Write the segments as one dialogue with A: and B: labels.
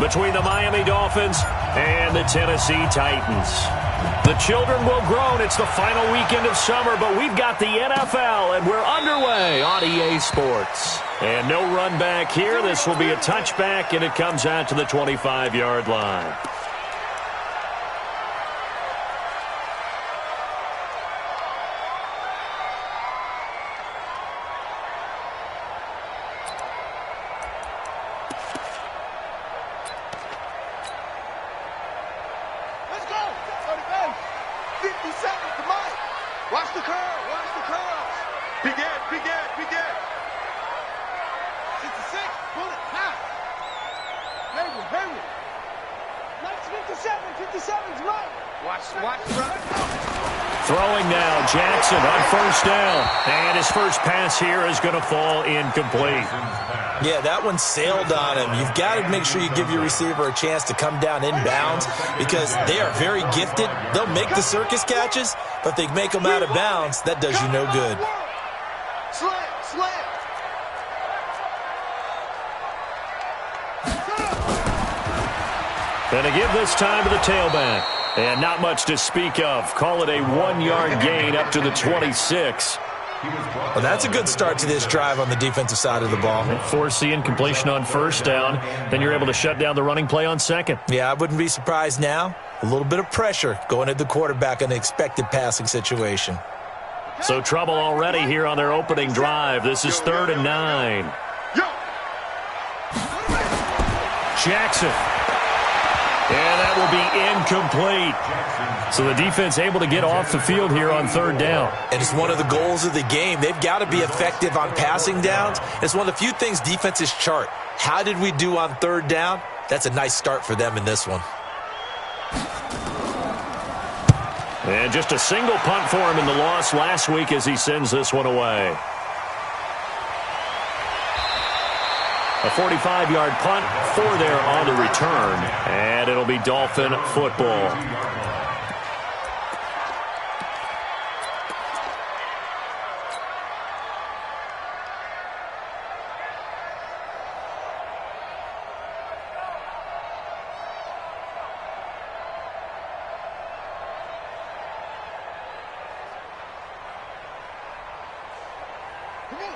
A: between the Miami Dolphins and the Tennessee Titans. The children will groan. It's the final weekend of summer, but we've got the NFL, and we're underway on EA Sports. And no run back here. This will be a touchback, and it comes out to the 25-yard line.
B: Throwing now, Jackson on first down. And his first pass here is going to fall incomplete.
C: Yeah, that one sailed on him. You've got to make sure you give your receiver a chance to come down inbounds because they are very gifted. They'll make the circus catches, but if they make them out of bounds, that does you no good.
B: And to give this time to the tailback. And not much to speak of. Call it a 1-yard gain up to the 26.
C: Well, that's a good start to this drive on the defensive side of the ball.
B: Force the incompletion on first down. Then you're able to shut down the running play on second.
C: Yeah, I wouldn't be surprised now. A little bit of pressure going at the quarterback in an expected passing situation.
B: So trouble already here on their opening drive. This is 3rd and 9. Jackson. And that will be incomplete. So the defense able to get off the field here on 3rd down.
C: And it's one of the goals of the game. They've got to be effective on passing downs. It's one of the few things defenses chart. How did we do on 3rd down? That's a nice start for them in this one.
B: And just a single punt for him in the loss last week as he sends this one away. A 45-yard punt for there on the return. And it'll be Dolphin football.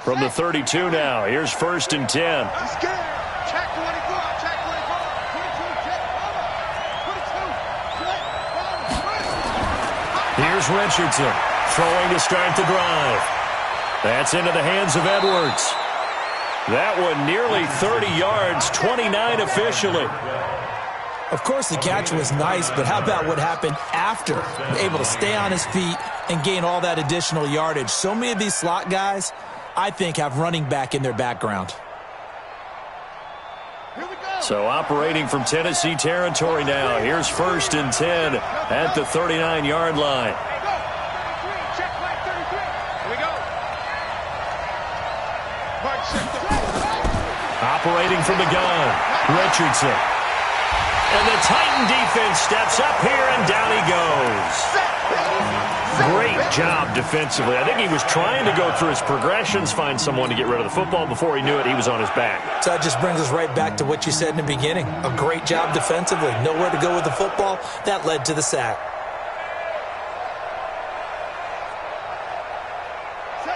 B: From the 32 now, here's 1st and 10. Here's Richardson throwing to start the drive. That's into the hands of Edwards. That one nearly 30 yards, 29 officially.
D: Of course, the catch was nice, but how about what happened after? Able to stay on his feet and gain all that additional yardage. So many of these slot guys, I think, have running back in their background.
B: So operating from Tennessee territory now. Here's 1st and 10 at the 39-yard line. Operating from the gun, Richardson. And the Titan defense steps up here, and down he goes. Great job defensively. I think he was trying to go through his progressions, find someone to get rid of the football. Before he knew it, he was on his back.
C: So that just brings us right back to what you said in the beginning. A great job defensively. Nowhere to go with the football. That led to the sack.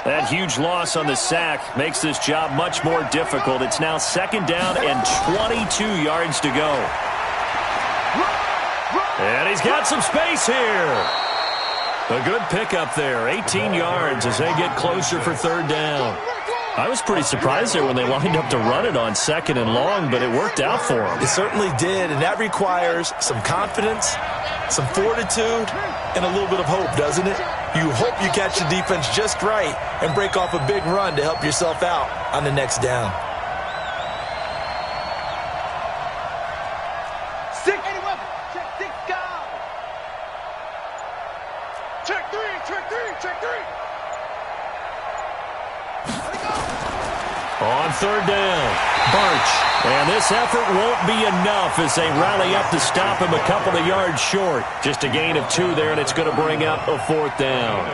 B: That huge loss on the sack makes this job much more difficult. It's now 2nd down and 22 yards to go. And he's got some space here. A good pickup there, 18 yards as they get closer for 3rd down. I was pretty surprised there when they lined up to run it on 2nd and long, but it worked out for them.
C: It certainly did, and that requires some confidence, some fortitude, and a little bit of hope, doesn't it? You hope you catch the defense just right and break off a big run to help yourself out on the next down.
B: On 3rd down, Barch. And this effort won't be enough as they rally up to stop him a couple of yards short. Just a gain of 2 there, and it's going to bring up a 4th down.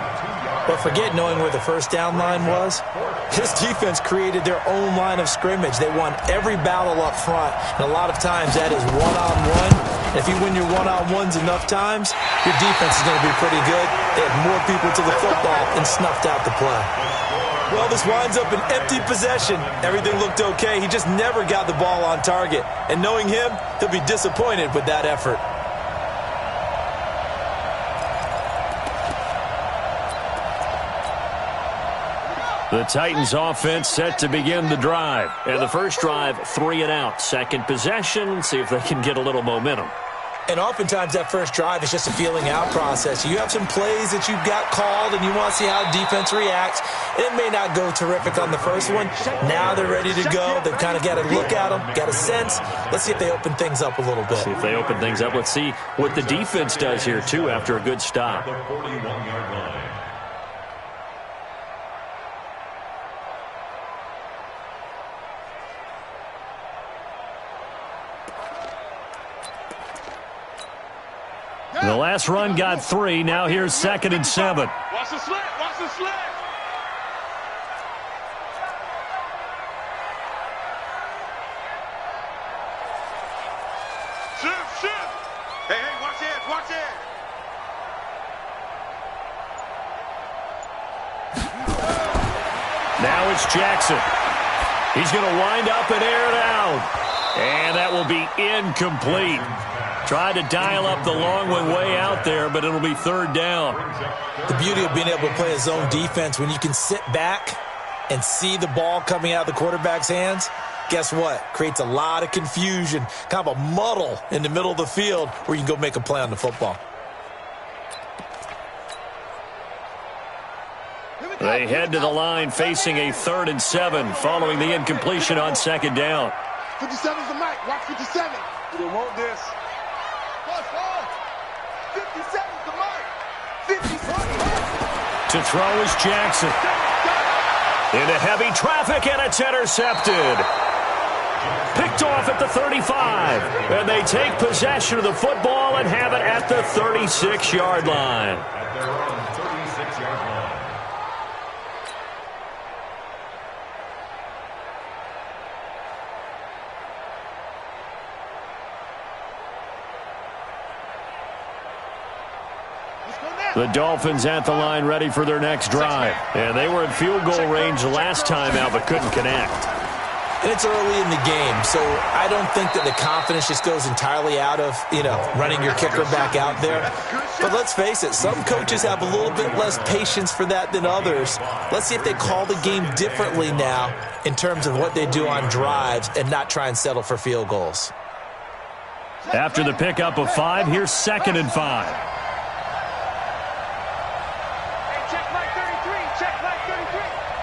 D: But forget knowing where the first down line was. This defense created their own line of scrimmage. They won every battle up front, and a lot of times that is one-on-one. If you win your one-on-ones enough times, your defense is going to be pretty good. They had more people to the football and snuffed out the play. Well, this winds up an empty possession. Everything looked okay. He just never got the ball on target. And knowing him, he'll be disappointed with that effort.
A: The Titans offense set to begin the drive. And the first drive, 3 and out. Second possession, see if they can get a little momentum.
D: And oftentimes that first drive is just a feeling out process. You have some plays that you've got called and you want to see how defense reacts. It may not go terrific on the first one. Now they're ready to go. They've kind of got to look at them, got a sense. Let's see if they open things up a little bit.
A: See if they open things up. Let's see what the defense does here, too, after a good stop. The last run got 3. Now here's 2nd and 7.
B: Watch the slant. Watch the slant. Shoot. Hey, watch it. Watch it.
A: Now it's Jackson. He's going to wind up and air it out. And that will be incomplete. Tried to dial up the long one way out there, but it'll be 3rd down.
D: The beauty of being able to play a zone defense, when you can sit back and see the ball coming out of the quarterback's hands, guess what? Creates a lot of confusion, kind of a muddle in the middle of the field where you can go make a play on the football.
A: They head to the line facing a 3rd and 7 following the incompletion on 2nd down.
B: 57's the mic. Watch 57. You don't want this. 57's the mic. 57.
A: To throw is Jackson. Into heavy traffic, and it's intercepted. Picked off at the 35. And they take possession of the football and have it at the 36-yard line. The Dolphins at the line ready for their next drive. And they were in field goal range last time out but couldn't connect.
D: And it's early in the game, so I don't think that the confidence just goes entirely out of, running your kicker back out there. But let's face it, some coaches have a little bit less patience for that than others. Let's see if they call the game differently now in terms of what they do on drives and not try and settle for field goals.
A: After the pickup of 5, here's 2nd and 5.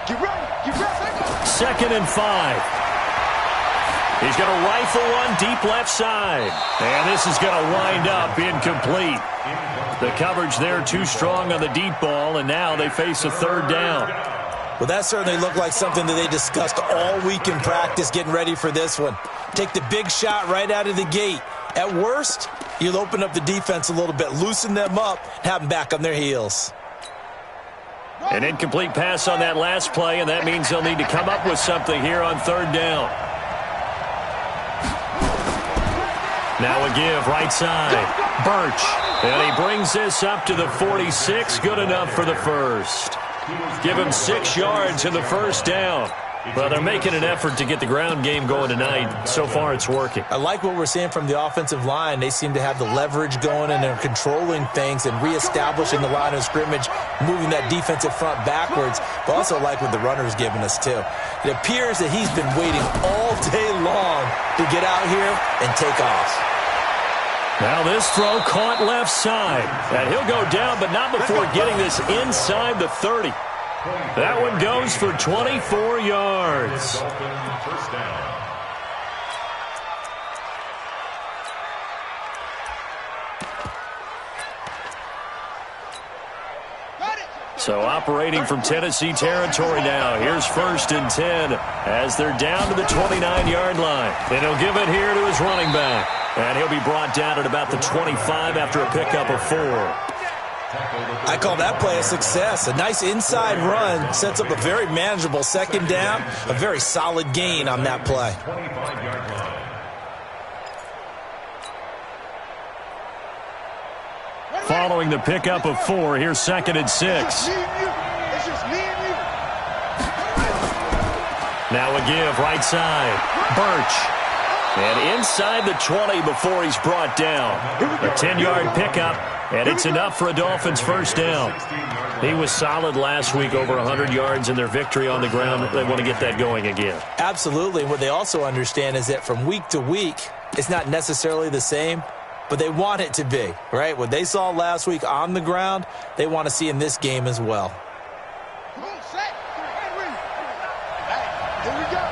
B: Get ready.
A: 2nd and 5. He's going to rifle one deep left side. And this is going to wind up incomplete. The coverage there too strong on the deep ball, and now they face a 3rd down.
D: Well, that certainly looked like something that they discussed all week in practice getting ready for this one. Take the big shot right out of the gate. At worst, you'll open up the defense a little bit, loosen them up, have them back on their heels.
A: An incomplete pass on that last play, and that means they'll need to come up with something here on 3rd down. Now a give, right side. Birch. And he brings this up to the 46. Good enough for the first. Give him 6 yards in the first down. Well, they're making an effort to get the ground game going tonight. So far, it's working.
D: I like what we're seeing from the offensive line. They seem to have the leverage going, and they're controlling things and reestablishing the line of scrimmage, moving that defensive front backwards. But also like what the runner's giving us, too. It appears that he's been waiting all day long to get out here and take off.
A: Now this throw caught left side. And he'll go down, but not before getting this inside the 30. That one goes for 24 yards. So operating from Tennessee territory now. Here's 1st and 10 as they're down to the 29-yard line. And he'll give it here to his running back. And he'll be brought down at about the 25 after a pickup of 4.
D: I call that play a success. A nice inside run sets up a very manageable second down, a very solid gain on that play.
B: Following the pickup of 4, here's 2nd and 6. Now a give, right side. Birch. And inside the 20 before he's brought down. A 10-yard pickup, and it's enough for a Dolphins first down.
A: He was solid last week, over 100 yards in their victory on the ground. They want to get that going again.
D: Absolutely. What they also understand is that from week to week, it's not necessarily the same, but they want it to be, right? What they saw last week on the ground, they want to see in this game as well.
E: Here we go.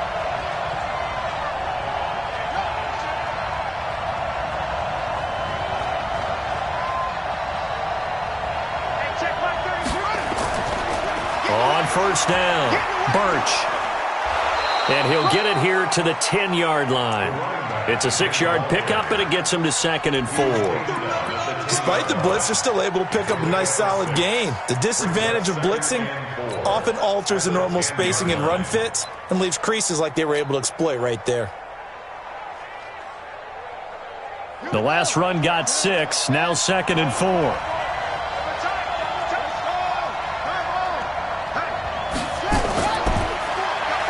A: On first down, Birch. And he'll get it here to the 10-yard line. It's a 6-yard pickup, and it gets him to 2nd and 4.
D: Despite the blitz, they're still able to pick up a nice solid gain. The disadvantage of blitzing often alters the normal spacing and run fits and leaves creases like they were able to exploit right there.
B: The last run got 6, now 2nd and 4.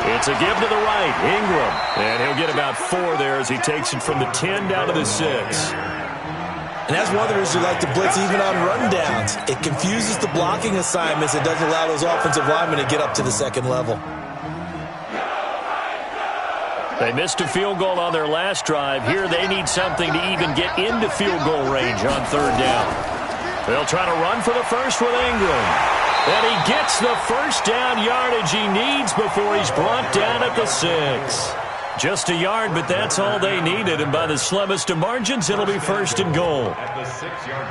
A: It's a give to the right, Ingram. And he'll get about 4 there as he takes it from the 10 down to the 6.
D: And that's one of the reasons you like to blitz even on rundowns. It confuses the blocking assignments. It doesn't allow those offensive linemen to get up to the second level.
A: They missed a field goal on their last drive. Here they need something to even get into field goal range on 3rd down. They'll try to run for the first with Ingram. And he gets the first down yardage he needs before he's brought down at the 6. Just a yard, but that's all they needed. And by the slimmest of margins, it'll be 1st and goal.
E: At the 6-yard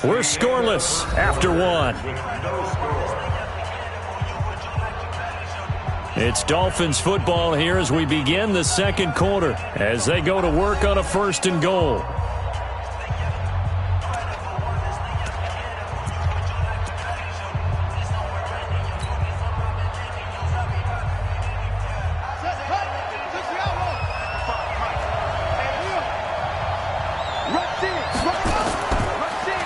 E: line.
B: We're scoreless after 1. It's Dolphins football here as we begin the 2nd quarter as they go to work on a 1st and goal.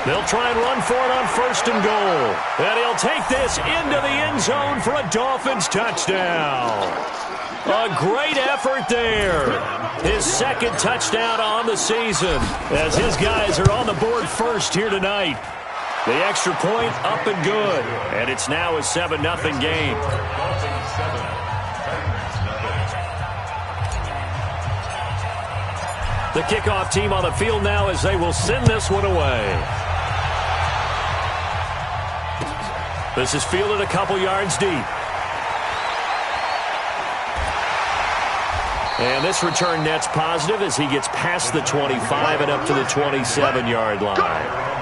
A: They'll try and run for it on 1st and goal. And he'll take this into the end zone for a Dolphins touchdown. A great effort there. His 2nd touchdown on the season as his guys are on the board first here tonight. The extra point up and good. And it's now a 7-0 game. The kickoff team on the field now as they will send this one away. This is fielded a couple yards deep. And this return net's positive as he gets past the 25 and up to the 27-yard line.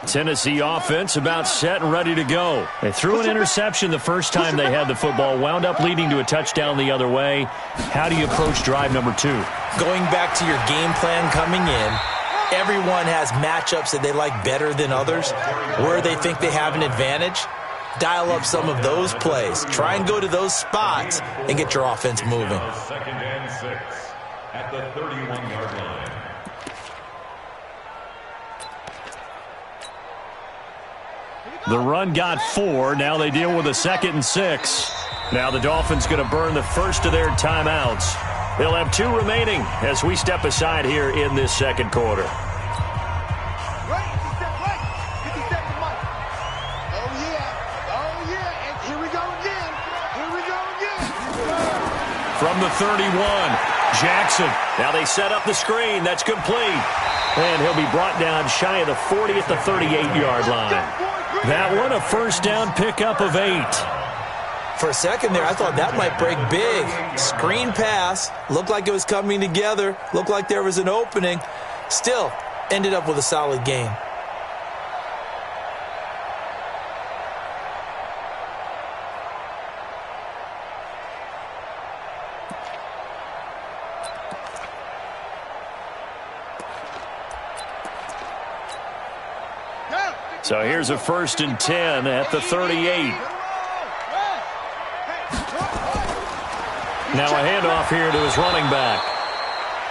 B: Tennessee offense about set and ready to go. They threw an interception the first time they had the football, wound up leading to a touchdown the other way. How do you approach drive number 2?
D: Going back to your game plan coming in, everyone has matchups that they like better than others, where they think they have an advantage. Dial up some of those plays. Try and go to those spots and get your offense moving.
E: 2nd and 6 at the 31-yard line.
B: The run got 4. Now they deal with a 2nd and 6. Now the Dolphins going to burn the first of their timeouts. They'll have 2 remaining as we step aside here in this 2nd quarter. From the 31, Jackson.
A: Now they set up the screen. That's complete. And he'll be brought down shy of the 40 at the 38-yard line. That one, a first down pickup of 8.
D: For a second there, I thought that might break big. Screen pass. Looked like it was coming together. Looked like there was an opening. Still, ended up with a solid gain.
A: So here's a 1st and 10 at the 38. Now a handoff here to his running back.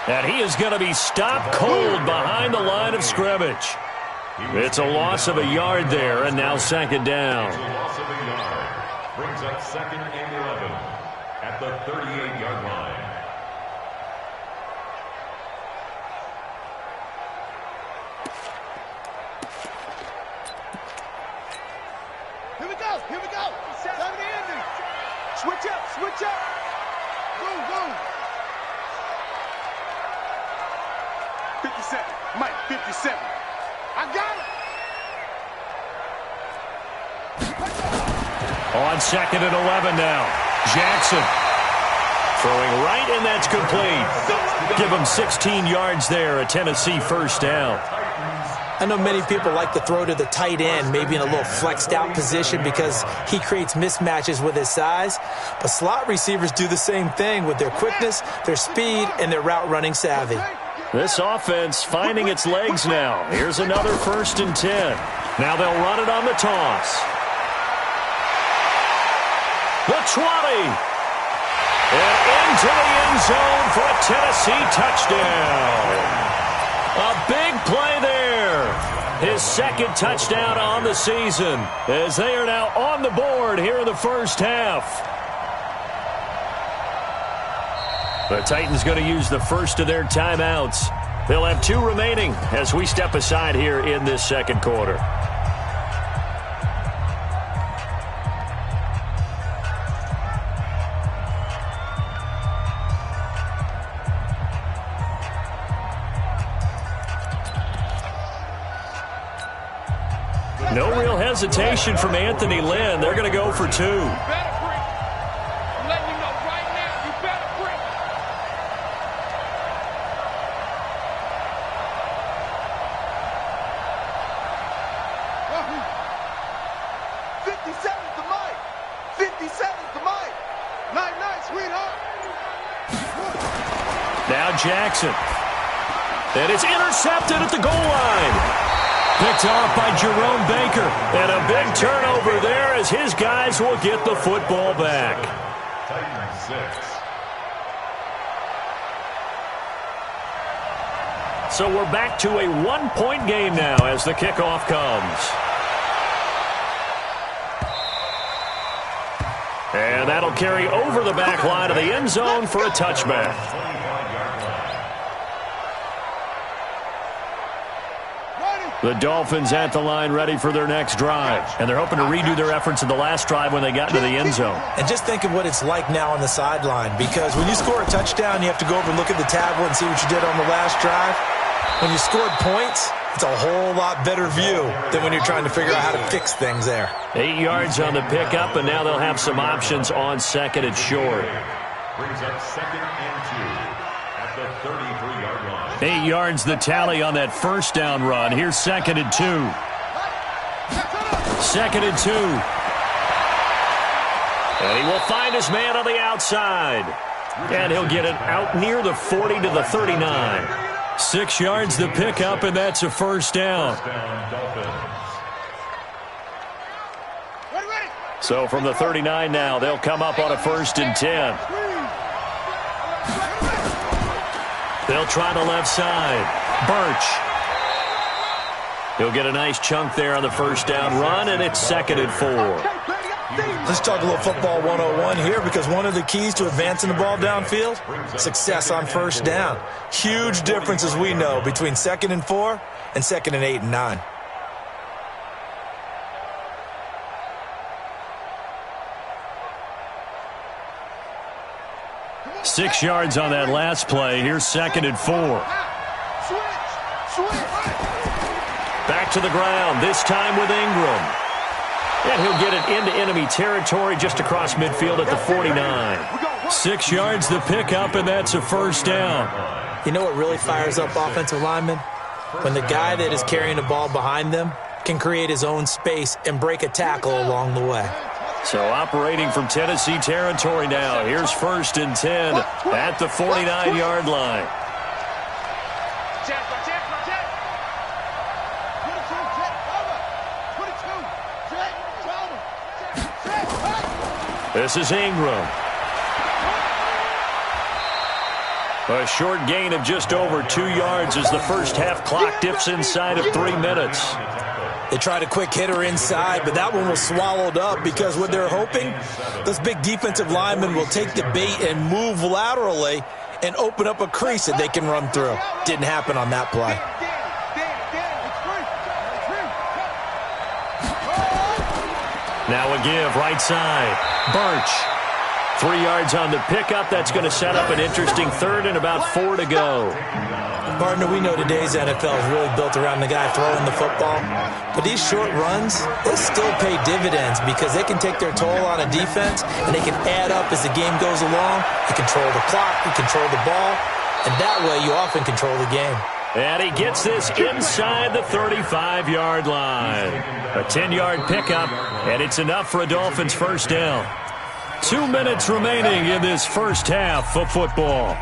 A: And he is going to be stopped cold behind the line of scrimmage. It's a loss of a yard there, and now 2nd down.
E: It's a loss of a yard. Brings up 2nd and 11 at the 38-yard line.
B: Here we go. Here we go. Time to end it. Switch up. Switch up. Move, move. 57. Mike, 57. I got it.
A: On 2nd and 11 now. Jackson throwing right, and that's complete. Give him 16 yards there, a Tennessee first down.
D: I know many people like to throw to the tight end, maybe in a little flexed out position because he creates mismatches with his size. But slot receivers do the same thing with their quickness, their speed, and their route running savvy.
A: This offense finding its legs now. Here's another 1st and 10. Now they'll run it on the toss. The 20. And into the end zone for a Tennessee touchdown. A big play there. His 2nd touchdown on the season as they are now on the board here in the first half. The Titans going to use the first of their timeouts. They'll have 2 remaining as we step aside here in this 2nd quarter. No real hesitation from Anthony Lynn. They're going to go for 2. Now Jackson. And it's intercepted at the goal line. Picked off by Jerome Baker. And a big turnover there as his guys will get the football back.
E: Titans 6.
A: So we're back to a 1-point game now as the kickoff comes. And that'll carry over the back line of the end zone for a touchback. The Dolphins at the line ready for their next drive. And they're hoping to redo their efforts in the last drive when they got into the end zone.
D: And just think of what it's like now on the sideline, because when you score a touchdown, you have to go over and look at the tablet and see what you did on the last drive. When you scored points, it's a whole lot better view than when you're trying to figure out how to fix things there.
A: 8 yards on the pickup, and now they'll have some options on 2nd and short.
E: Brings up 2nd and 2 at the 33-yard line.
A: 8 yards the tally on that first down run. Here's 2nd and 2. 2nd and 2. And he will find his man on the outside. And he'll get it out near the 40 to the 39. 6 yards the pickup, and that's a first down. So from the 39 now, they'll come up on a 1st and 10. They'll try the left side. Birch. He'll get a nice chunk there on the first down run, and it's 2nd and 4.
D: Let's talk a little football 101 here, because one of the keys to advancing the ball downfield, success on first down. Huge difference, as we know, between 2nd and 4 and 2nd and 8 and 9.
A: Six yards on that last play. Here's 2nd and 4. Back to the ground, this time with Ingram. And he'll get it into enemy territory just across midfield at the 49.
B: 6 yards the pickup, and that's a first down.
D: You know what really fires up offensive linemen? When the guy that is carrying the ball behind them can create his own space and break a tackle along the way.
A: So operating from Tennessee territory now. Here's 1st and 10 at the 49-yard line. This is Ingram. A short gain of just over 2 yards as the first half clock dips inside of 3 minutes.
D: They tried a quick hitter inside, but that one was swallowed up because what they're hoping, those big defensive linemen will take the bait and move laterally and open up a crease that they can run through. Didn't happen on that play.
A: Now a give, right side. Birch. 3 yards on the pickup. That's going to set up an interesting third and about 4 to go.
D: Partner, we know today's NFL is really built around the guy throwing the football. But these short runs, they still pay dividends because they can take their toll on a defense and they can add up as the game goes along. You control the clock, you control the ball, and that way you often control the game.
A: And he gets this inside the 35-yard line. A 10-yard pickup, and it's enough for a Dolphins first down. 2 minutes remaining in this first half of football.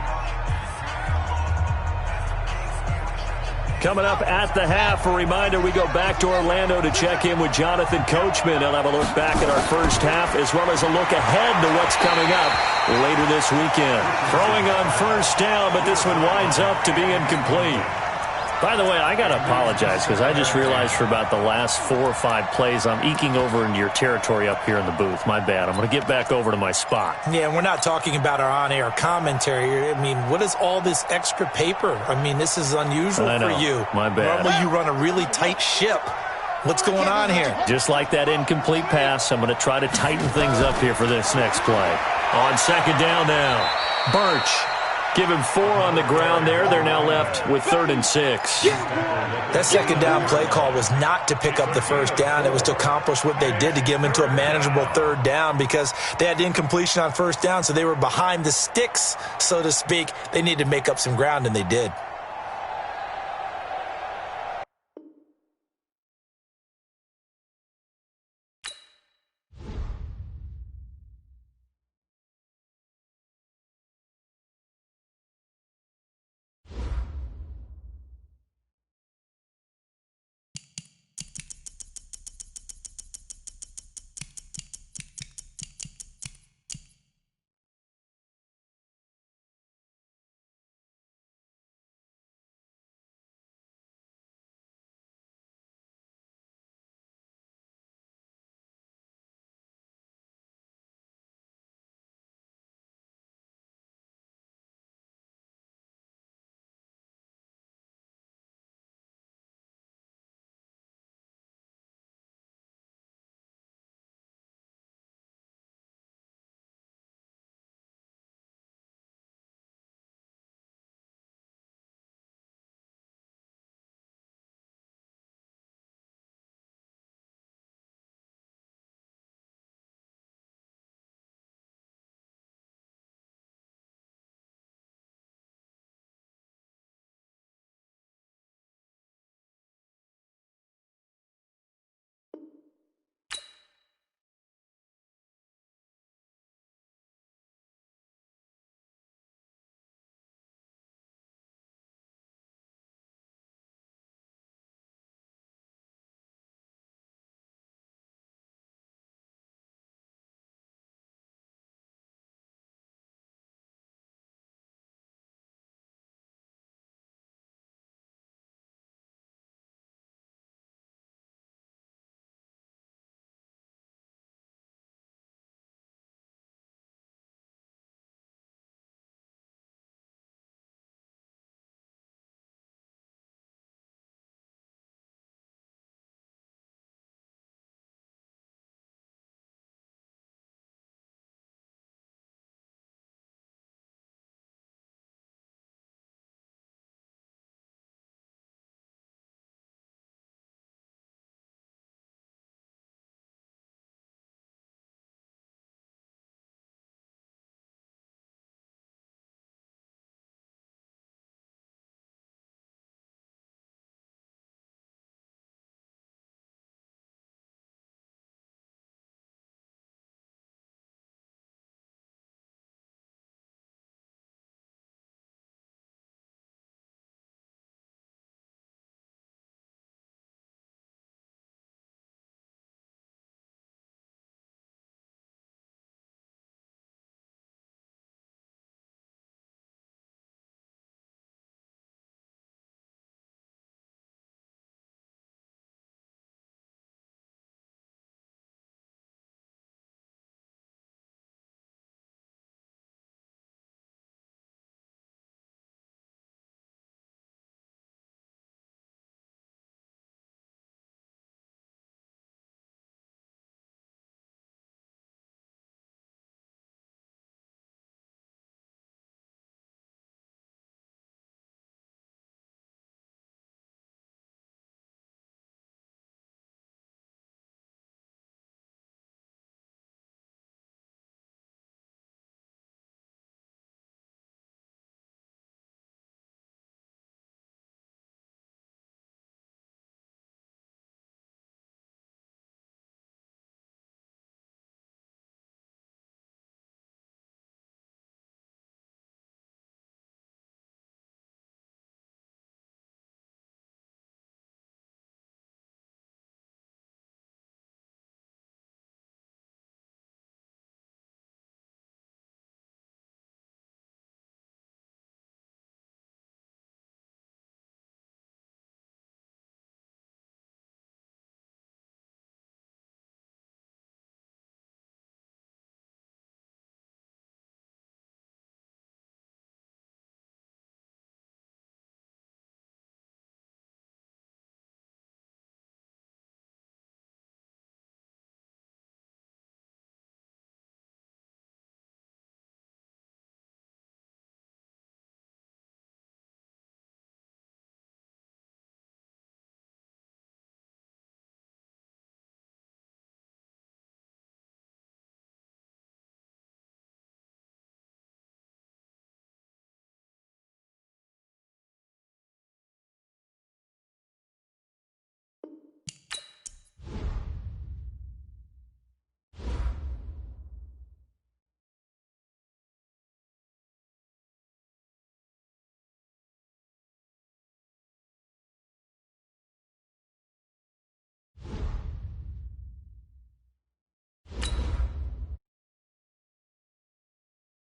A: Coming up at the half, a reminder, we go back to Orlando to check in with Jonathan Coachman. He'll have a look back at our first half as well as a look ahead to what's coming up later this weekend. Throwing on first down, but this one winds up to be incomplete. By the way, I got to apologize because I just realized for about the last 4 or 5 plays, I'm eking over into your territory up here in the booth. My bad. I'm going to get back over to my spot.
D: Yeah, and we're not talking about our on-air commentary. I mean, what is all this extra paper? I mean, this is unusual for you.
A: My bad.
D: Normally you run a really tight ship. What's going on here?
A: Just like that incomplete pass, I'm going to try to tighten things up here for this next play. On second down now, Birch. Give him 4 on the ground there. They're now left with 3rd and 6.
D: That second down play call was not to pick up the first down. It was to accomplish what they did to get them into a manageable 3rd down because they had incompletion on first down, so they were behind the sticks, so to speak. They needed to make up some ground, and they did.